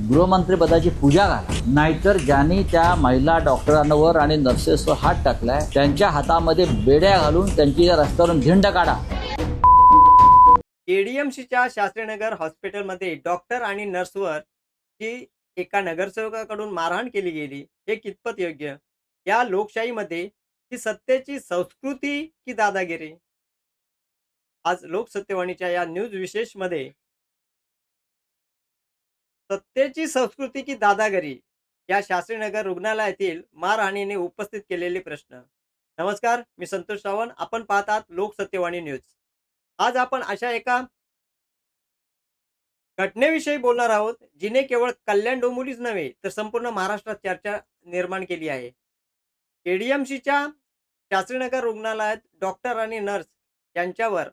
गृहमंत्रीपदाची पूजा घाला, नाहीतर ज्यांनी त्या महिला डॉक्टरांवर आणि नर्सेसवर हात टाकलाय त्यांच्या हातामध्ये बेड्या घालून त्यांची रस्त्यावरून धिंड काढा. केडीएमसीच्या शास्त्रीनगर हॉस्पिटलमध्ये डॉक्टर आणि नर्सवर जी एका नगरसेवकाकडून मारहाण केली गेली, हे कितपत योग्य? या लोकशाहीमध्ये ही सत्तेची संस्कृती की दादागिरी? आज लोकसत्यवाणीच्या या न्यूज विशेषमध्ये सत्तेची संस्कृती की दादागिरी या शास्त्रीनगर रुग्णालयातील मारहाणीने उपस्थित केलेले प्रश्न. नमस्कार, मी संतोष सावंत. आपण पाहतात लोकसत्यवाणी न्यूज. आज आपण अशा एका घटनेविषयी बोलणार आहोत जिने केवळ कल्याण डोंबिवलीच नव्हे तर संपूर्ण महाराष्ट्रात चर्चा निर्माण केली आहे. केडीएमसीच्या शास्त्रीनगर रुग्णालयात डॉक्टर आणि नर्स यांच्यावर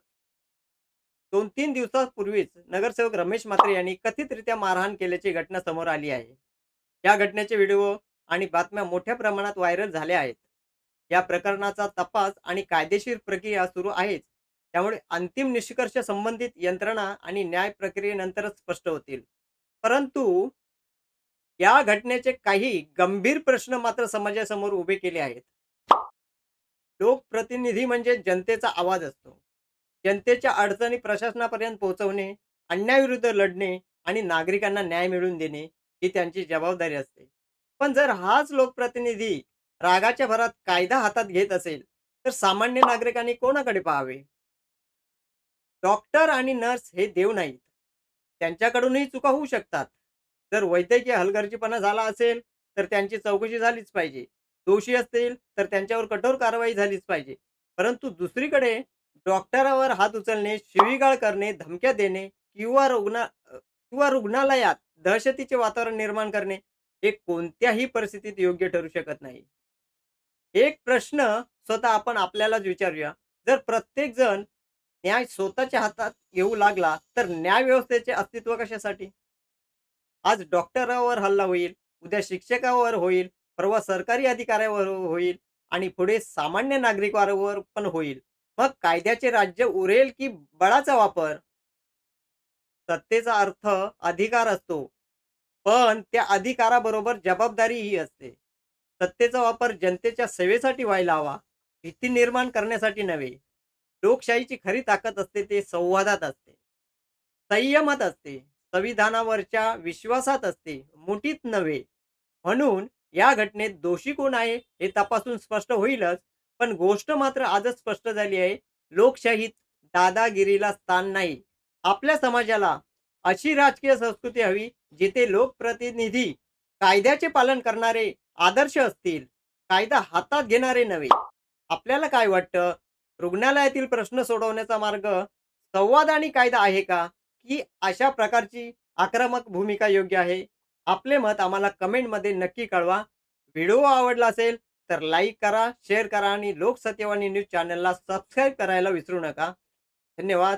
2-3 दिवसापूर्वीच नगरसेवक रमेश म्हात्रे यांनी कथितरित्या मारहाण केल्याची घटना समोर आली आहे. या घटनेचे व्हिडिओ आणि बातम्या मोठ्या प्रमाणात व्हायरल झाल्या आहेत. या प्रकरणाचा तपास आणि कायदेशीर प्रक्रिया सुरू आहेच. त्यामुळे अंतिम निष्कर्ष संबंधित यंत्रणा आणि न्याय प्रक्रियेनंतरच स्पष्ट होतील. परंतु या घटनेचे काही गंभीर प्रश्न मात्र समाजासमोर उभे केले आहेत. लोकप्रतिनिधी म्हणजे जनतेचा आवाज असतो. जनतेच्या अडचणी प्रशासनापर्यंत पोहोचवणे, अन्यायाविरुद्ध लढणे आणि नागरिकांना न्याय मिळवून देणे ही त्यांची जबाबदारी असते. पण जर हाच लोकप्रतिनिधी रागाच्या भरात कायदा हातात घेत असेल तर सामान्य नागरिकांनी कोणाकडे पाहावे? डॉक्टर आणि नर्स हे देव नाहीत. त्यांच्याकडूनही चुका होऊ शकतात. जर वैद्यकीय हलगर्जीपणा झाला असेल तर त्यांची चौकशी झालीच पाहिजे. दोषी असतील तर त्यांच्यावर कठोर कारवाई झालीच पाहिजे. परंतु दुसरीकडे डॉक्टरावर हात उचलणे, शिवीगाळ करणे, धमक्या देणे किंवा रुग्णालयात दहशतीचे वातावरण निर्माण करणे हे कोणत्याही परिस्थितीत योग्य ठरू शकत नाही. एक प्रश्न स्वतः आपण आपल्यालाच विचारूया. जर प्रत्येक जण न्याय स्वतःच्या हातात घेऊ लागला तर न्याय व्यवस्थेचे अस्तित्व कशासाठी? आज डॉक्टरावर हल्ला होईल, उद्या शिक्षकावर होईल, परवा सरकारी अधिकाऱ्यावर होईल आणि पुढे सामान्य नागरिकावर पण होईल. मग कायद्याचे राज्य उरेल की बळाचा वापर? सत्तेचा अर्थ अधिकार असतो, पण त्या अधिकाराबरोबर जबाबदारीही असते. सत्तेचा वापर जनतेच्या सेवेसाठी व्हायला हवा, भीती निर्माण करण्यासाठी नव्हे. लोकशाहीची खरी ताकद असते ते संवादात असते, संयमात असते, संविधानावरच्या विश्वासात असते, मुठीत नव्हे. म्हणून या घटनेत दोषी कोण आहे हे तपासून स्पष्ट होईलच. पण गोष्ट मात्र आजच स्पष्ट झाली आहे, लोकशाहीत दादागिरीला स्थान नाही. आपल्या समाजाला अशी राजकीय संस्कृती हवी जिथे लोकप्रतिनिधी कायद्याचे पालन करणारे आदर्श असतील, कायदा हातात घेणारे नव्हे. आपल्याला काय वाटतं? रुग्णालयातील प्रश्न सोडवण्याचा मार्ग संवाद आणि कायदा आहे का, की अशा प्रकारची आक्रमक भूमिका योग्य आहे? आपले मत आम्हाला कमेंटमध्ये नक्की कळवा. व्हिडिओ आवडला असेल तर लाईक करा, शेअर करा आणि लोकसत्यवाणी न्यूज चॅनलला सबस्क्राईब करायला विसरू नका. धन्यवाद.